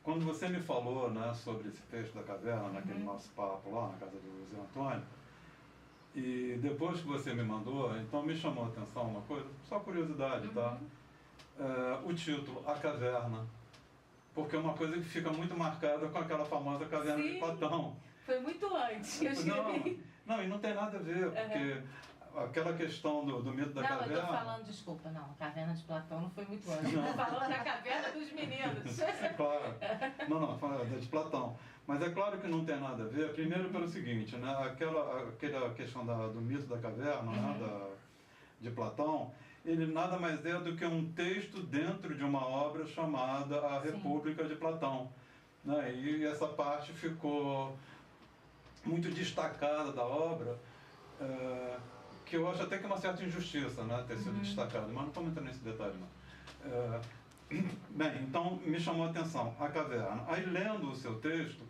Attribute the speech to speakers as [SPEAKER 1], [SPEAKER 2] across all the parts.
[SPEAKER 1] quando você me falou, né, sobre esse texto da caverna, naquele nosso papo lá na casa do Zé Antônio, e depois que você me mandou, então me chamou a atenção uma coisa, só curiosidade, tá? O título, A Caverna, porque é uma coisa que fica muito marcada com aquela famosa caverna de Platão.
[SPEAKER 2] Foi muito antes, eu escrevi.
[SPEAKER 1] Não, e não tem nada a ver, porque aquela questão do mito da caverna...
[SPEAKER 2] Não, eu tô falando, desculpa, não, a caverna de Platão não foi muito antes. Eu tô falando da caverna dos meninos.
[SPEAKER 1] Claro. Não, de Platão. Mas é claro que não tem nada a ver, primeiro pelo seguinte, né? Aquela questão do mito da caverna, né? De Platão, ele nada mais é do que um texto dentro de uma obra chamada A República de Platão. Né? E essa parte ficou muito destacada da obra, que eu acho até que é uma certa injustiça, né, ter sido destacada, mas não estou entrando nesse detalhe não. Bem, então me chamou a atenção a caverna. Aí lendo o seu texto,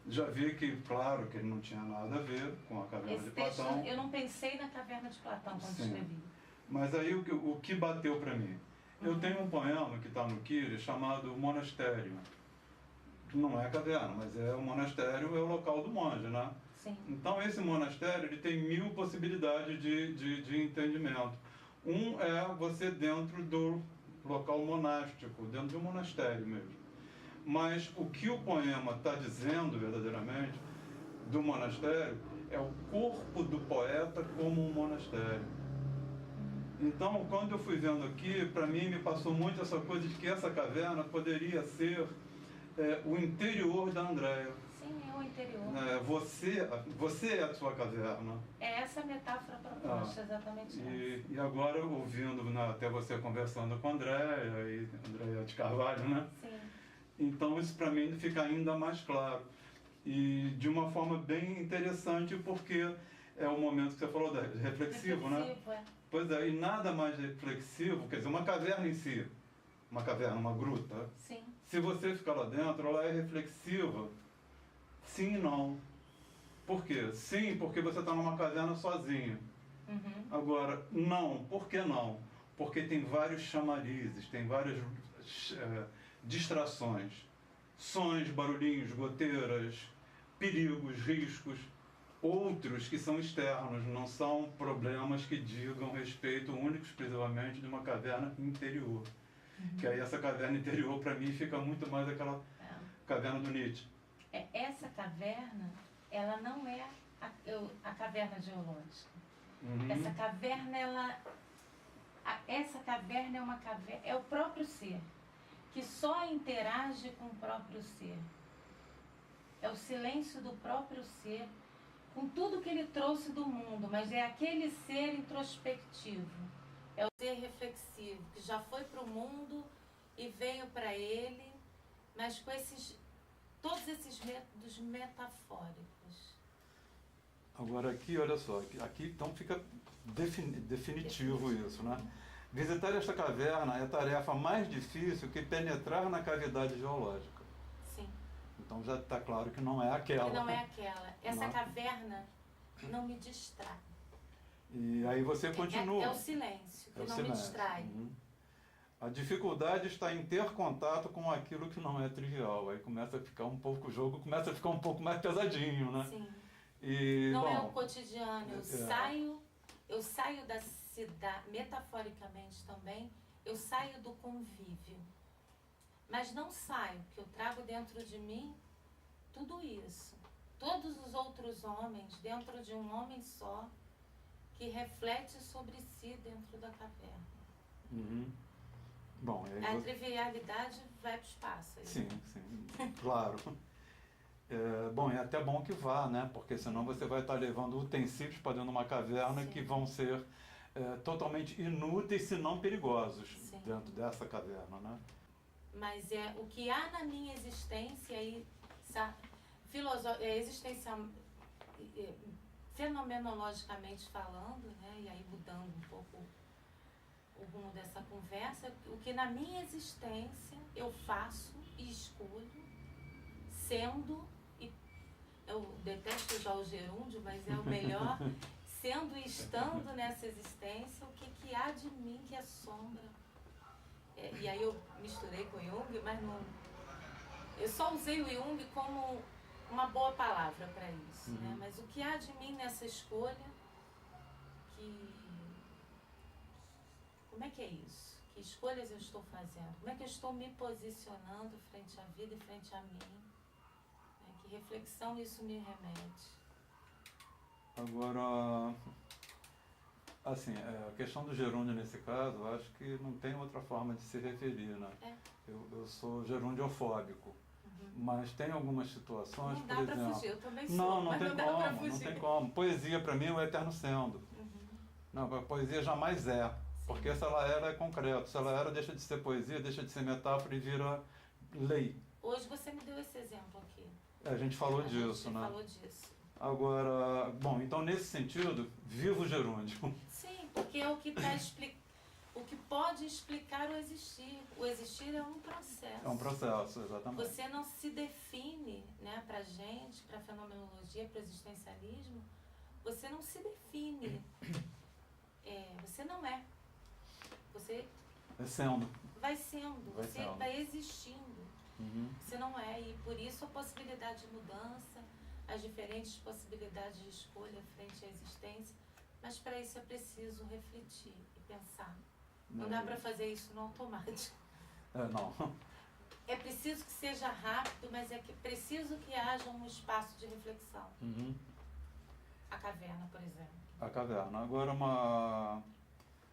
[SPEAKER 1] já vi que, claro, que ele não tinha nada a ver com a caverna de Platão.
[SPEAKER 2] Texto, eu não pensei na caverna de Platão quando escrevi.
[SPEAKER 1] Mas aí o que bateu para mim? Eu tenho um poema que está no Kyrie chamado Monastério. Não é a caverna, mas é o monastério, é o local do monge, né?
[SPEAKER 2] Sim.
[SPEAKER 1] Então esse monastério ele tem 1000 possibilidades de entendimento. Um é você dentro do local monástico, dentro de um monastério mesmo. Mas o que o poema está dizendo verdadeiramente do monastério é o corpo do poeta como um monastério. Então, quando eu fui vendo aqui, para mim me passou muito essa coisa de que essa caverna poderia ser o interior da Andréia.
[SPEAKER 2] Sim, é o interior.
[SPEAKER 1] Você é a sua caverna.
[SPEAKER 2] É essa metáfora proposta, exatamente essa.
[SPEAKER 1] E agora, ouvindo, né, até você conversando com a Andréia de Carvalho, né?
[SPEAKER 2] Sim.
[SPEAKER 1] Então isso para mim fica ainda mais claro. E de uma forma bem interessante, porque é o momento que você falou reflexivo, né? Pois é, e nada mais reflexivo, quer dizer, uma caverna em si, uma caverna, uma gruta.
[SPEAKER 2] Sim.
[SPEAKER 1] Se você ficar lá dentro, ela é reflexiva. Sim e não. Por quê? Sim, porque você está numa caverna sozinho. Agora, não. Por que não? Porque tem vários chamarizes, tem várias distrações. Sons, barulhinhos, goteiras, perigos, riscos. Outros que são externos, não são problemas que digam respeito único e exclusivamente de uma caverna interior. Que aí essa caverna interior, para mim, fica muito mais aquela caverna do Nietzsche.
[SPEAKER 2] Essa caverna, ela não é a caverna geológica. Essa caverna, essa caverna é uma caverna, é o próprio ser, que só interage com o próprio ser. É o silêncio do próprio ser, com tudo que ele trouxe do mundo, mas é aquele ser introspectivo. É o ser reflexivo, que já foi para o mundo e veio para ele, mas com todos esses métodos metafóricos.
[SPEAKER 1] Agora aqui, olha só, aqui então fica definitivo isso, né? Visitar esta caverna é a tarefa mais difícil que penetrar na cavidade geológica.
[SPEAKER 2] Sim.
[SPEAKER 1] Então já está claro que não é aquela.
[SPEAKER 2] Que não é aquela. Essa caverna não me distrai.
[SPEAKER 1] E aí você continua.
[SPEAKER 2] É o silêncio que não me distrai.
[SPEAKER 1] A dificuldade está em ter contato com aquilo que não é trivial. Aí começa a ficar um pouco, o jogo começa a ficar um pouco mais pesadinho, né?
[SPEAKER 2] Sim.
[SPEAKER 1] E,
[SPEAKER 2] não é o cotidiano. Eu saio da cidade, metaforicamente também, eu saio do convívio. Mas não saio, porque eu trago dentro de mim tudo isso. Todos os outros homens, dentro de um homem só, que reflete sobre si dentro da caverna.
[SPEAKER 1] Bom,
[SPEAKER 2] a trivialidade vai para o espaço. Aí.
[SPEAKER 1] Sim, claro. Bom, é até bom que vá, né? Porque senão você vai estar levando utensílios para dentro de uma caverna que vão ser totalmente inúteis, se não perigosos, dentro dessa caverna, né?
[SPEAKER 2] Mas é o que há na minha existência aí, fenomenologicamente falando, né? E aí mudando um pouco o rumo dessa conversa, o que na minha existência eu faço e escolho, sendo, e eu detesto usar o gerúndio, mas é o melhor, sendo e estando nessa existência, o que há de mim que é sombra. E aí eu misturei com Jung, mas não, Eu só usei o Jung como uma boa palavra para isso, né? Mas o que há de mim nessa escolha, como é que é isso? Que escolhas eu estou fazendo? Como é que eu estou me posicionando frente à vida e frente a mim? Né? Que reflexão isso me remete?
[SPEAKER 1] Agora, assim, a questão do gerúndio nesse caso, eu acho que não tem outra forma de se referir, né? Eu sou gerundiofóbico. Mas tem algumas situações,
[SPEAKER 2] não dá
[SPEAKER 1] por
[SPEAKER 2] pra
[SPEAKER 1] exemplo...
[SPEAKER 2] fugir, eu também sou,
[SPEAKER 1] não
[SPEAKER 2] mas
[SPEAKER 1] tem
[SPEAKER 2] não dá
[SPEAKER 1] como,
[SPEAKER 2] pra fugir.
[SPEAKER 1] não tem como. Poesia, para mim, é o eterno sendo. Não, a poesia jamais é. Porque se ela era, é concreto. Se ela era, deixa de ser poesia, deixa de ser metáfora e vira lei.
[SPEAKER 2] Hoje você me deu esse exemplo aqui.
[SPEAKER 1] A gente falou disso, né?
[SPEAKER 2] falou disso.
[SPEAKER 1] Agora, bom, então nesse sentido, viva o gerúndio.
[SPEAKER 2] Sim, porque é o que está o que pode explicar o existir. O existir é um processo.
[SPEAKER 1] É um processo, exatamente.
[SPEAKER 2] Você não se define, né, pra gente, pra fenomenologia, pro existencialismo, você não se define. Você não é. Você
[SPEAKER 1] é sendo.
[SPEAKER 2] Vai sendo,
[SPEAKER 1] Vai
[SPEAKER 2] você
[SPEAKER 1] sendo.
[SPEAKER 2] vai existindo. Você não é, e por isso a possibilidade de mudança, as diferentes possibilidades de escolha frente à existência, mas para isso é preciso refletir e pensar. Não dá para fazer isso no automático.
[SPEAKER 1] Não.
[SPEAKER 2] É preciso que seja rápido, mas é preciso que haja um espaço de reflexão. A caverna, por exemplo.
[SPEAKER 1] A caverna. Agora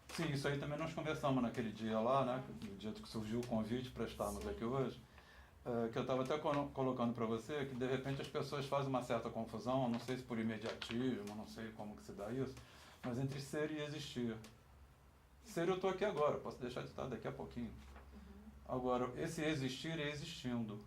[SPEAKER 1] Sim, isso aí também nós conversamos naquele dia lá, né? No dia que surgiu o convite para estarmos aqui hoje. Que eu estava até colocando para você que de repente as pessoas fazem uma certa confusão, não sei se por imediatismo, não sei como que se dá isso, mas entre ser e existir. Ser eu estou aqui agora, posso deixar de estar daqui a pouquinho. Agora, esse existir é existindo.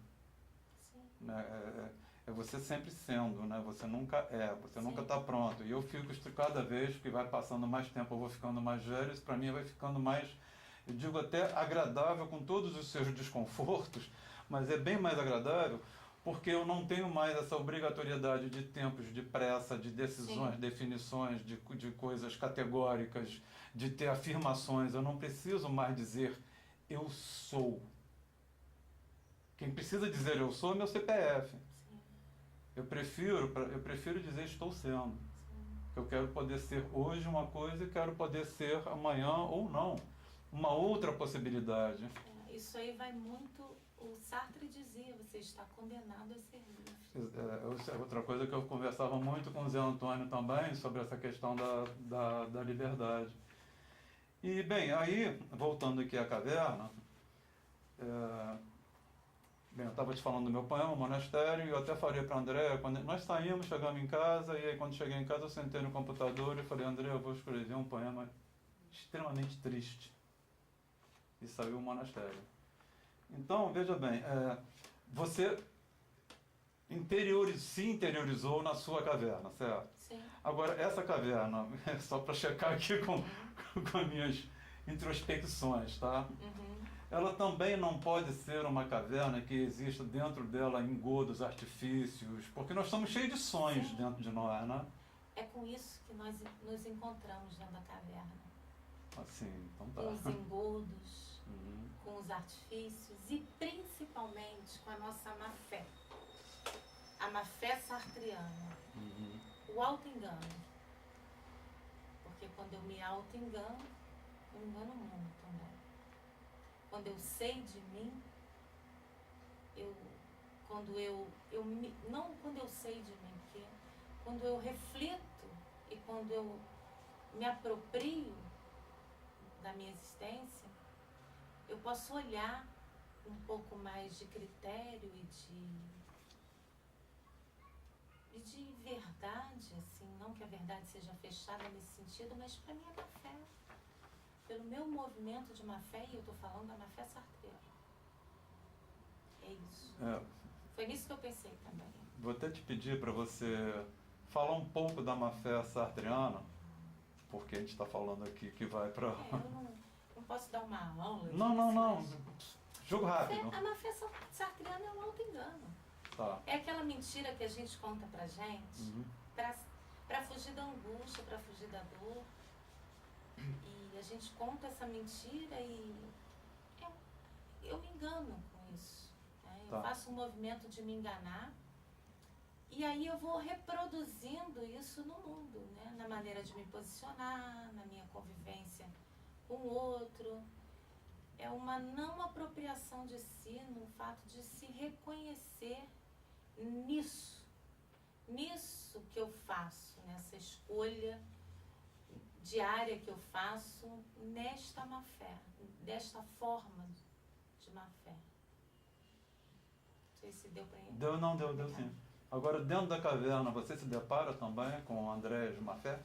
[SPEAKER 1] Né? É você sempre sendo, né? Você nunca você nunca está pronto. E eu fico, cada vez que vai passando mais tempo, eu vou ficando mais velho, isso para mim vai ficando mais, eu digo até agradável com todos os seus desconfortos, mas é bem mais agradável porque eu não tenho mais essa obrigatoriedade de tempos, de pressa, de decisões, definições, de coisas categóricas, de ter afirmações. Eu não preciso mais dizer eu sou. Quem precisa dizer eu sou é meu CPF. Eu prefiro dizer estou sendo. Eu quero poder ser hoje uma coisa e quero poder ser amanhã ou não. Uma outra possibilidade.
[SPEAKER 2] Isso aí vai muito... O Sartre dizia, você está condenado a ser livre.
[SPEAKER 1] Outra coisa que eu conversava muito com o Zé Antônio também, sobre essa questão da liberdade. E, bem, aí, voltando aqui à caverna, eu estava te falando do meu poema, Monastério, e eu até falei para a Andréa, quando nós saímos, chegamos em casa, e aí quando cheguei em casa eu sentei no computador e falei, Andréa, eu vou escrever um poema extremamente triste. E saiu o Monastério. Então, veja bem, você se interiorizou na sua caverna, certo?
[SPEAKER 2] Sim.
[SPEAKER 1] Agora, essa caverna, só para checar aqui com as minhas introspecções, tá? Ela também não pode ser uma caverna que exista dentro dela engodos, artifícios, porque nós estamos cheios de sonhos dentro de nós, né?
[SPEAKER 2] É com isso que nós nos encontramos dentro da caverna.
[SPEAKER 1] Assim, então tá.
[SPEAKER 2] Com os engodos, com os artifícios e principalmente com a nossa má fé. A má fé sartriana. O auto-engano. Porque quando eu me auto-engano, eu engano o mundo também. Quando eu sei de mim, não quando eu sei de mim, porque quando eu reflito e quando eu me aproprio da minha existência, eu posso olhar um pouco mais de critério e de verdade, assim, não que a verdade seja fechada nesse sentido, mas para mim é má fé. Pelo meu movimento de má fé, e eu estou falando da má fé sartriana. É isso. Foi nisso que eu pensei também.
[SPEAKER 1] Vou até te pedir para você falar um pouco da má fé sartriana, porque a gente está falando aqui que vai para...
[SPEAKER 2] eu não posso dar uma aula.
[SPEAKER 1] Não. Jogo rápido.
[SPEAKER 2] A má fé sartriana é um auto-engano.
[SPEAKER 1] Tá.
[SPEAKER 2] É aquela mentira que a gente conta pra gente para fugir da angústia, para fugir da dor. E a gente conta essa mentira e eu me engano com isso. Né? Eu faço um movimento de me enganar. E aí eu vou reproduzindo isso no mundo, né? Na maneira de me posicionar, na minha convivência com o outro. É uma não apropriação de si, no fato de se reconhecer nisso que eu faço, nessa escolha diária que eu faço, nesta má fé, desta forma de má fé. Não sei se deu para entender.
[SPEAKER 1] Deu sim. Agora, dentro da caverna, você se depara também com o André de má fé?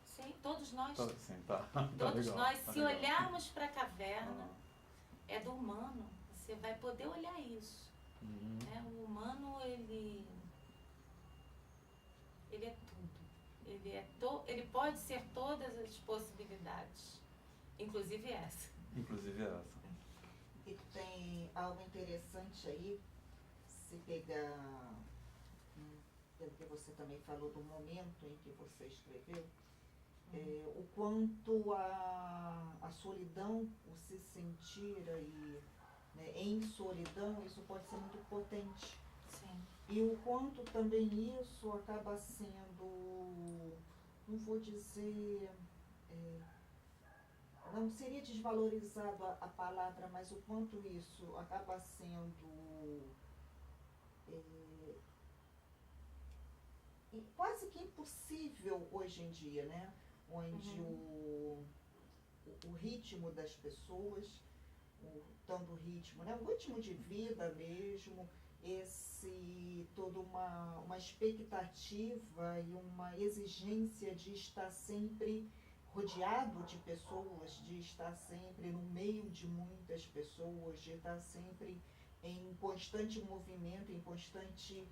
[SPEAKER 2] Sim, todos nós.
[SPEAKER 1] Sim, tá.
[SPEAKER 2] Todos
[SPEAKER 1] legal,
[SPEAKER 2] nós, se
[SPEAKER 1] legal.
[SPEAKER 2] olharmos para a caverna, é do humano, você vai poder olhar isso. Né? O humano, ele é tudo. Ele pode ser todas as possibilidades, inclusive essa.
[SPEAKER 3] E tem algo interessante aí, se pegar, pelo que você também falou do momento em que você escreveu, o quanto a solidão, o se sentir aí, né, em solidão, isso pode ser muito potente.
[SPEAKER 2] Sim.
[SPEAKER 3] E o quanto também isso acaba sendo, não vou dizer, não seria desvalorizado a palavra, mas o quanto isso acaba sendo quase que impossível hoje em dia, né? Onde o ritmo das pessoas, tanto o ritmo, né? O ritmo de vida mesmo, toda uma expectativa e uma exigência de estar sempre rodeado de pessoas, de estar sempre no meio de muitas pessoas, de estar sempre em constante movimento, em constante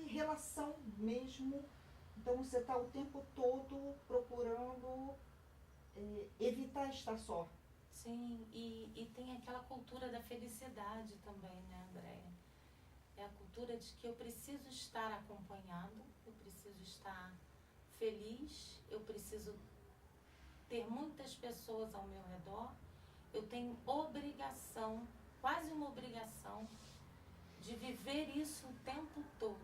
[SPEAKER 3] relação mesmo. Então você está o tempo todo procurando evitar estar só.
[SPEAKER 2] Sim, e tem aquela cultura da felicidade também, né, Andréia? É a cultura de que eu preciso estar acompanhado, eu preciso estar feliz, eu preciso ter muitas pessoas ao meu redor, eu tenho obrigação, quase uma obrigação, de viver isso o tempo todo.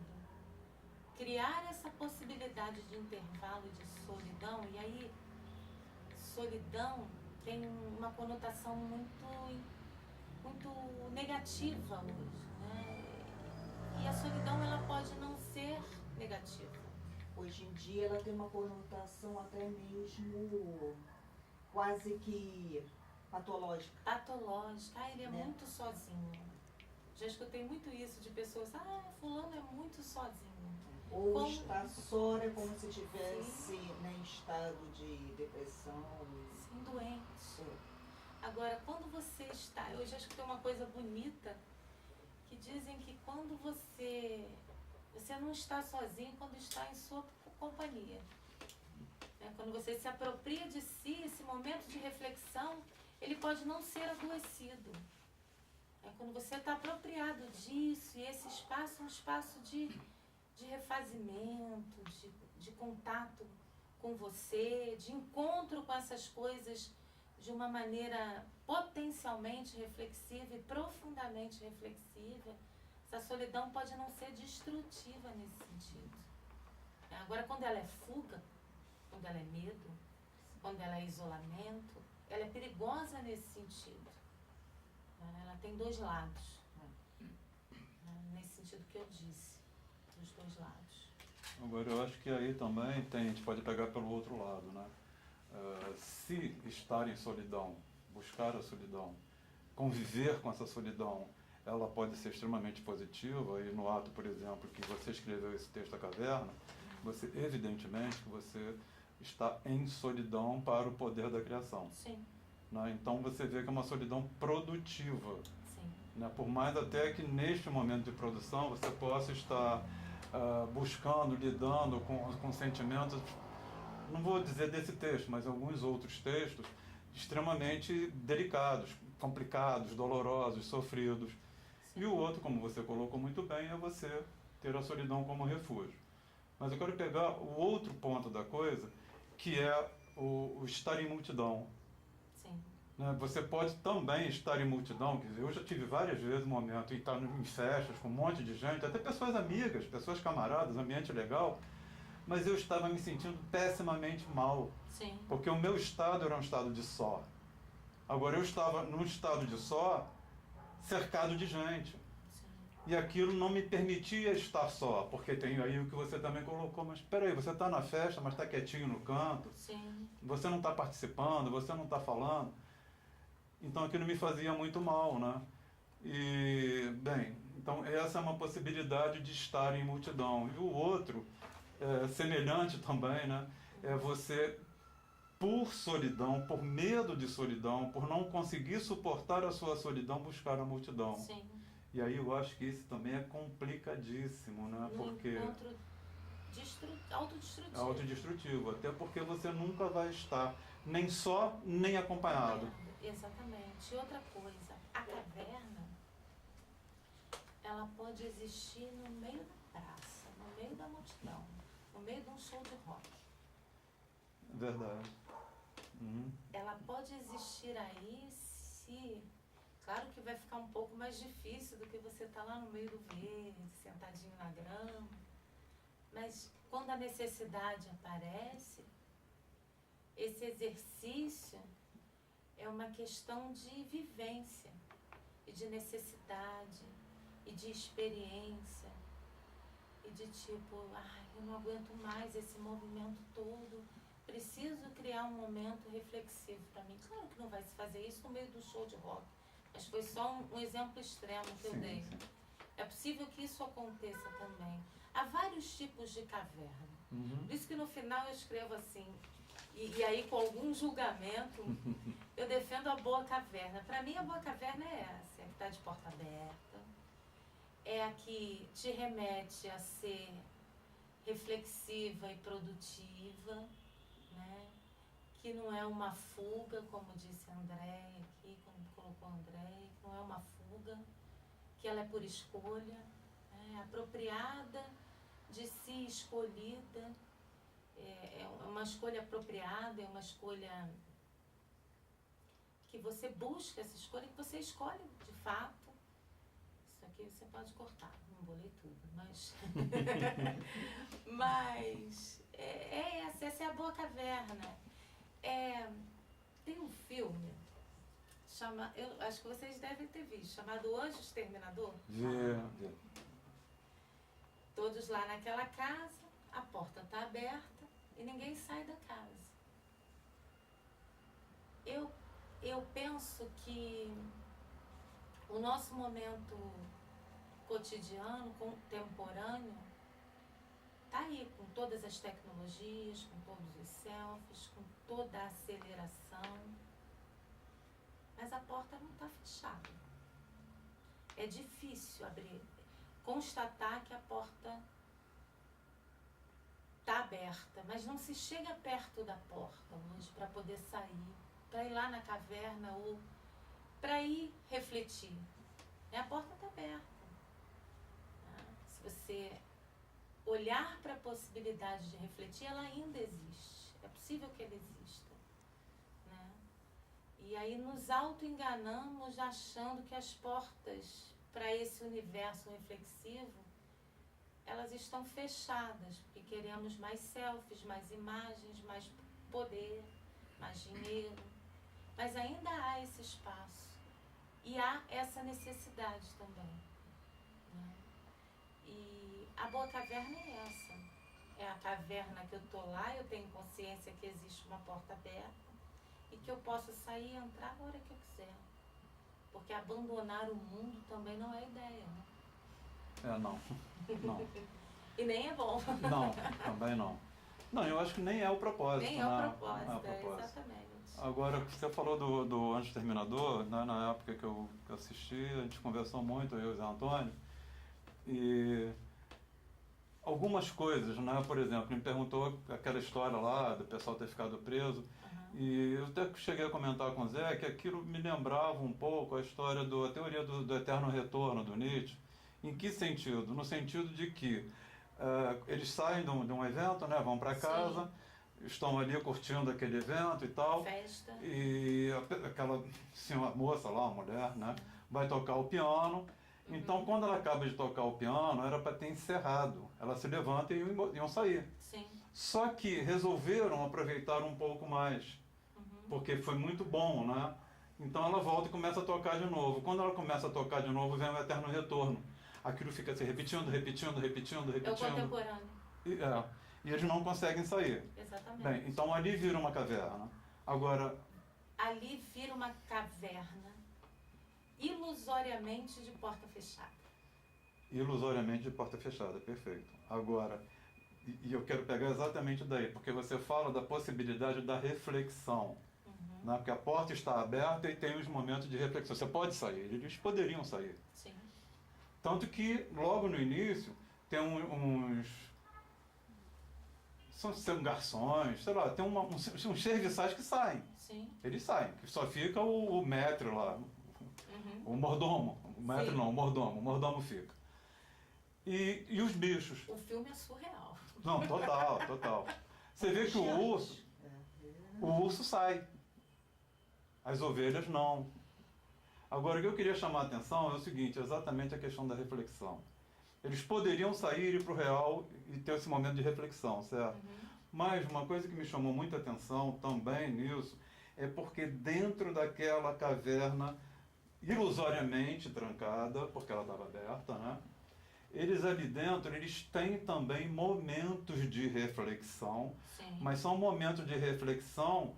[SPEAKER 2] Criar essa possibilidade de intervalo de solidão, e aí solidão tem uma conotação muito negativa hoje, né? E a solidão, ela pode não ser negativa.
[SPEAKER 3] Hoje em dia ela tem uma conotação até mesmo quase que patológica.
[SPEAKER 2] Patológica. Ele é muito sozinho. Já escutei muito isso de pessoas, fulano é muito sozinho.
[SPEAKER 3] Ou está só, é como se estivesse em estado de depressão.
[SPEAKER 2] Sim, doente. Agora, quando você está... Eu já escutei uma coisa bonita, que dizem que quando você não está sozinho, quando está em sua companhia. Né? Quando você se apropria de si, esse momento de reflexão, ele pode não ser adoecido. Quando você está apropriado disso, e esse espaço é um espaço de refazimento, de contato com você, de encontro com essas coisas de uma maneira potencialmente reflexiva e profundamente reflexiva, essa solidão pode não ser destrutiva nesse sentido. Agora, quando ela é fuga, quando ela é medo, quando ela é isolamento, ela é perigosa nesse sentido. Ela tem dois lados, nesse sentido que eu disse, dos dois lados.
[SPEAKER 1] Agora, eu acho que aí também a gente pode pegar pelo outro lado, né? Se estar em solidão, buscar a solidão, conviver com essa solidão, ela pode ser extremamente positiva, e no ato, por exemplo, que você escreveu esse texto da caverna, você, evidentemente, que você está em solidão para o poder da criação.
[SPEAKER 2] Sim.
[SPEAKER 1] Né? Então você vê que é uma solidão produtiva.
[SPEAKER 2] Sim.
[SPEAKER 1] Né? Por mais até que neste momento de produção você possa estar buscando, lidando com sentimentos, não vou dizer desse texto, mas alguns outros textos, extremamente delicados, complicados, dolorosos, sofridos. Sim. E o outro, como você colocou muito bem, é você ter a solidão como refúgio. Mas eu quero pegar o outro ponto da coisa, que é o estar em multidão.
[SPEAKER 2] Sim.
[SPEAKER 1] né? Você pode também estar em multidão, quer dizer, eu já tive várias vezes o momento em estar em festas com um monte de gente, até pessoas amigas, pessoas camaradas, ambiente legal, mas eu estava me sentindo pessimamente mal.
[SPEAKER 2] Sim.
[SPEAKER 1] Porque o meu estado era um estado de só. Agora eu estava num estado de só, cercado de gente.
[SPEAKER 2] Sim.
[SPEAKER 1] E aquilo não me permitia estar só, porque tem aí o que você também colocou, mas espera aí, você está na festa, mas está quietinho no canto,
[SPEAKER 2] Sim.
[SPEAKER 1] você não está participando, você não está falando. Então aquilo me fazia muito mal, né? E, bem, então essa é uma possibilidade de estar em multidão. E o outro, semelhante também, né? É você, por solidão, por medo de solidão, por não conseguir suportar a sua solidão, buscar a multidão.
[SPEAKER 2] Sim.
[SPEAKER 1] E aí eu acho que isso também é complicadíssimo, né? Porque
[SPEAKER 2] encontro autodestrutivo.
[SPEAKER 1] autodestrutivo, até porque você nunca vai estar nem só, nem acompanhado.
[SPEAKER 2] Exatamente. E outra coisa, a caverna, ela pode existir no meio da praça, no meio da multidão, no meio de um show de rock.
[SPEAKER 1] Verdade.
[SPEAKER 2] Ela pode existir aí se... Claro que vai ficar um pouco mais difícil do que você estar lá no meio do verde, sentadinho na grama. Mas quando a necessidade aparece, esse exercício é uma questão de vivência, e de necessidade, e de experiência, e de tipo, eu não aguento mais esse movimento todo, preciso criar um momento reflexivo para mim. Claro que não vai se fazer isso no meio do show de rock, mas foi só um exemplo extremo que eu dei.
[SPEAKER 1] Sim.
[SPEAKER 2] É possível que isso aconteça também. Há vários tipos de caverna. Por isso que no final eu escrevo assim, e aí com algum julgamento, eu defendo a boa caverna. Para mim a boa caverna é essa, é a que está de porta aberta, é a que te remete a ser reflexiva e produtiva, né? Que não é uma fuga, como disse a Andréia aqui, como colocou a Andréia, que não é uma fuga, que ela é por escolha, né? Apropriada de si, escolhida, é uma escolha apropriada, é uma escolha que você busca, essa escolha que você escolhe de fato. Isso aqui você pode cortar, não vou ler tudo, mas mas essa é a boa caverna. Tem um filme eu acho que vocês devem ter visto, chamado O Anjo Exterminador. Todos lá naquela casa, a porta está aberta e ninguém sai da casa. Eu penso que o nosso momento cotidiano, contemporâneo, está aí com todas as tecnologias, com todos os selfies, com toda a aceleração, mas a porta não está fechada. É difícil constatar que a porta está aberta, mas não se chega perto da porta hoje para poder sair, para ir lá na caverna ou para ir refletir. A porta está aberta. Se você olhar para a possibilidade de refletir, ela ainda existe. É possível que ela exista. Né? E aí nos auto-enganamos achando que as portas para esse universo reflexivo, elas estão fechadas, porque queremos mais selfies, mais imagens, mais poder, mais dinheiro. Mas ainda há esse espaço. E há essa necessidade também. Né? E a boa caverna é essa. É a caverna que eu estou lá, eu tenho consciência que existe uma porta aberta e que eu posso sair e entrar a hora que eu quiser. Porque abandonar o mundo também não é ideia, né?
[SPEAKER 1] Não.
[SPEAKER 2] E nem é bom.
[SPEAKER 1] Não, também não. Não, eu acho que nem é o propósito.
[SPEAKER 2] Nem é o propósito, exatamente.
[SPEAKER 1] Agora, você falou do Anjo Exterminador, né, na época que eu assisti, a gente conversou muito, eu e o Zé Antônio, e algumas coisas, né, por exemplo, me perguntou aquela história lá do pessoal ter ficado preso, e eu até cheguei a comentar com o Zé que aquilo me lembrava um pouco a história a teoria do eterno retorno do Nietzsche. Em que sentido? No sentido de que eles saem de um evento, né, vão para casa, estão ali curtindo aquele evento e tal.
[SPEAKER 2] Festa.
[SPEAKER 1] E aquela senhora, moça lá, a mulher, né, vai tocar o piano. Então, quando ela acaba de tocar o piano, era para ter encerrado. Ela se levanta e iam sair.
[SPEAKER 2] Sim.
[SPEAKER 1] Só que resolveram aproveitar um pouco mais, porque foi muito bom, né? Então ela volta e começa a tocar de novo. Quando ela começa a tocar de novo, vem o eterno retorno. Aquilo fica se repetindo.
[SPEAKER 2] É o contemporâneo.
[SPEAKER 1] E eles não conseguem sair.
[SPEAKER 2] Exatamente.
[SPEAKER 1] Bem, então ali vira uma caverna. Agora...
[SPEAKER 2] Ali vira uma caverna ilusoriamente de porta fechada.
[SPEAKER 1] Ilusoriamente de porta fechada, perfeito. Agora, e eu quero pegar exatamente daí, porque você fala da possibilidade da reflexão. Né? Porque a porta está aberta e tem os momentos de reflexão. Você pode sair, eles poderiam sair.
[SPEAKER 2] Sim.
[SPEAKER 1] Tanto que, logo no início, tem uns... São garçons, sei lá, tem uns serviçais que saem.
[SPEAKER 2] Sim.
[SPEAKER 1] Eles saem, que só fica o maître lá, o mordomo. O maître não, o mordomo fica. E os bichos?
[SPEAKER 2] O filme é surreal.
[SPEAKER 1] Não, total. Você vê que o urso sai. As ovelhas não. Agora, o que eu queria chamar a atenção é o seguinte, exatamente a questão da reflexão. Eles poderiam sair e ir para o real e ter esse momento de reflexão, certo? Mas uma coisa que me chamou muita atenção também nisso é porque dentro daquela caverna, ilusoriamente trancada, porque ela estava aberta, né? Eles ali dentro, eles têm também momentos de reflexão,
[SPEAKER 2] Sim.
[SPEAKER 1] mas são momentos de reflexão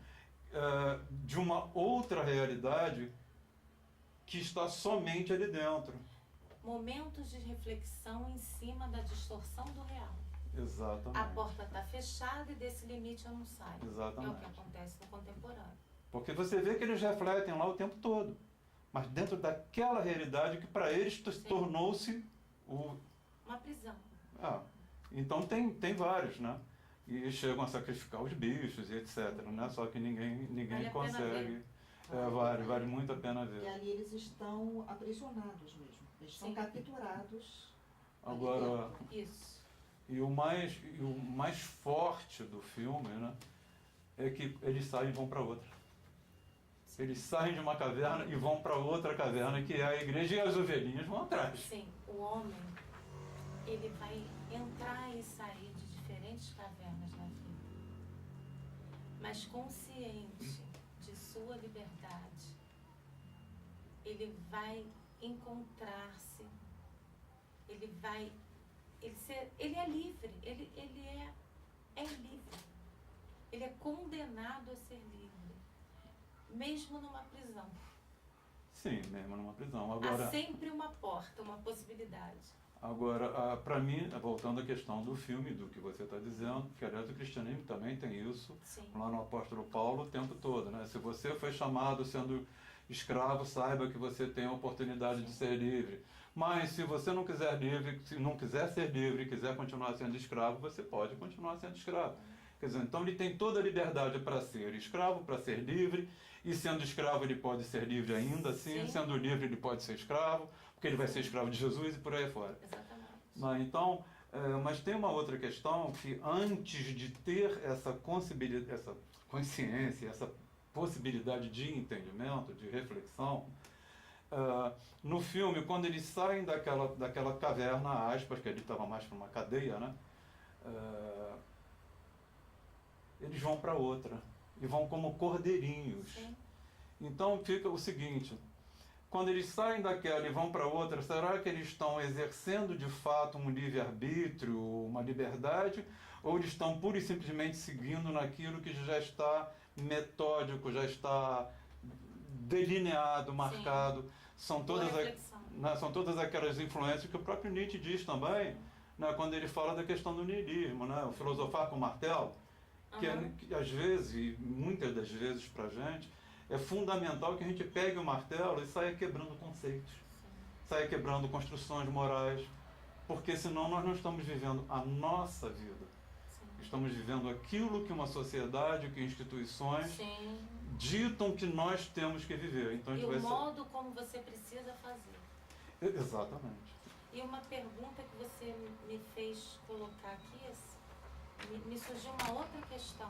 [SPEAKER 1] de uma outra realidade que está somente ali dentro.
[SPEAKER 2] Momentos de reflexão em cima da distorção do real.
[SPEAKER 1] Exatamente.
[SPEAKER 2] A porta está fechada e desse limite eu não saio.
[SPEAKER 1] Exatamente.
[SPEAKER 2] É o que acontece no contemporâneo.
[SPEAKER 1] Porque você vê que eles refletem lá o tempo todo, mas dentro daquela realidade que para eles tornou-se
[SPEAKER 2] uma prisão.
[SPEAKER 1] Então tem vários, né? E chegam a sacrificar os bichos e etc, né? Só que ninguém
[SPEAKER 2] vale
[SPEAKER 1] consegue. Vale muito a pena ver.
[SPEAKER 3] E ali eles estão aprisionados mesmo. Eles estão capturados.
[SPEAKER 1] Agora,
[SPEAKER 2] isso.
[SPEAKER 1] E o mais forte do filme, né? É que eles saem e vão para outra. Eles saem de uma caverna e vão para outra caverna, que é a igreja, e as ovelhinhas vão atrás.
[SPEAKER 2] Sim, o homem, ele vai entrar e sair de diferentes cavernas na vida, mas consciente de sua liberdade, ele vai encontrar-se, ele é livre, ele é livre, ele é condenado a ser livre. Mesmo numa prisão.
[SPEAKER 1] Sim, mesmo numa prisão. Agora,
[SPEAKER 2] há sempre uma porta, uma possibilidade.
[SPEAKER 1] Agora, para mim, voltando à questão do filme, do que você está dizendo, que aliás o cristianismo também tem isso,
[SPEAKER 2] Sim. Lá
[SPEAKER 1] no apóstolo Paulo o tempo todo, né? Se você foi chamado sendo escravo, saiba que você tem a oportunidade de ser livre. Mas se você não quiser ser livre e quiser continuar sendo escravo, você pode continuar sendo escravo. Quer dizer, então ele tem toda a liberdade para ser escravo, para ser livre, e sendo escravo ele pode ser livre ainda assim, sendo livre ele pode ser escravo, porque ele vai ser escravo de Jesus e por aí fora.
[SPEAKER 2] Exatamente.
[SPEAKER 1] Então, mas tem uma outra questão que antes de ter essa consciência, essa possibilidade de entendimento, de reflexão, no filme, quando eles saem daquela caverna, aspas, que ele estava mais para uma cadeia, né? Eles vão para outra e vão como cordeirinhos.
[SPEAKER 2] Sim.
[SPEAKER 1] Então fica o seguinte, quando eles saem daquela e vão para outra, será que eles estão exercendo de fato um livre-arbítrio, uma liberdade, ou eles estão pura e simplesmente seguindo naquilo que já está metódico, já está delineado, marcado? São todas aquelas influências que o próprio Nietzsche diz também, né, quando ele fala da questão do niilismo, né, o filosofar com o martelo, que às vezes, e muitas das vezes para a gente, é fundamental que a gente pegue o martelo e saia quebrando conceitos, saia quebrando construções morais, porque senão nós não estamos vivendo a nossa vida. Estamos vivendo aquilo que uma sociedade, que instituições ditam que nós temos que viver. Então,
[SPEAKER 2] e o modo como você precisa fazer.
[SPEAKER 1] Exatamente.
[SPEAKER 2] E uma pergunta que você me fez colocar aqui, me surgiu uma outra questão.